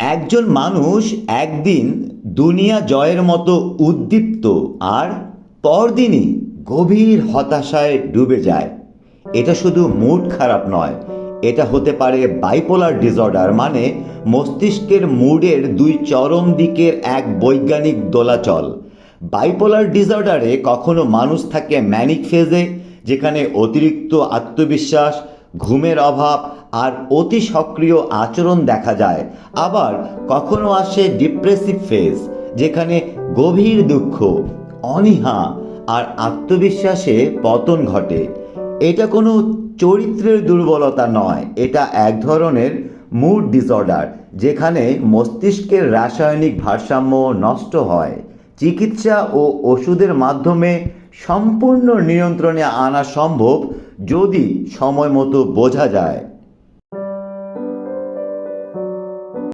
একজন মানুষ একদিন দুনিয়া জয়ের মতো উদ্দীপ্ত আর পরদিনই গভীর হতাশায় ডুবে যায়। এটা শুধু মুড খারাপ নয়, এটা হতে পারে বাইপোলার ডিসঅর্ডার, মানে মস্তিষ্কের মুডের দুই চরম দিকের এক বৈজ্ঞানিক দোলাচল। বাইপোলার ডিসঅর্ডারে কখনো মানুষ থাকে ম্যানিক ফেজে, যেখানে অতিরিক্ত আত্মবিশ্বাস, ঘুমের অভাব আর অতি সক্রিয় আচরণ দেখা যায়। আবার কখনো আসে ডিপ্রেসিভ ফেজ, যেখানে গভীর দুঃখ, অনীহা আর আত্মবিশ্বাসে পতন ঘটে। এটা কোনো চরিত্রের দুর্বলতা নয়, এটা এক ধরনের মুড ডিসঅর্ডার, যেখানে মস্তিষ্কের রাসায়নিক ভারসাম্য নষ্ট হয়। চিকিৎসা ও ওষুধের মাধ্যমে সম্পূর্ণ নিয়ন্ত্রণে আনা সম্ভব, যদি সময় মতো বোঝা যায়।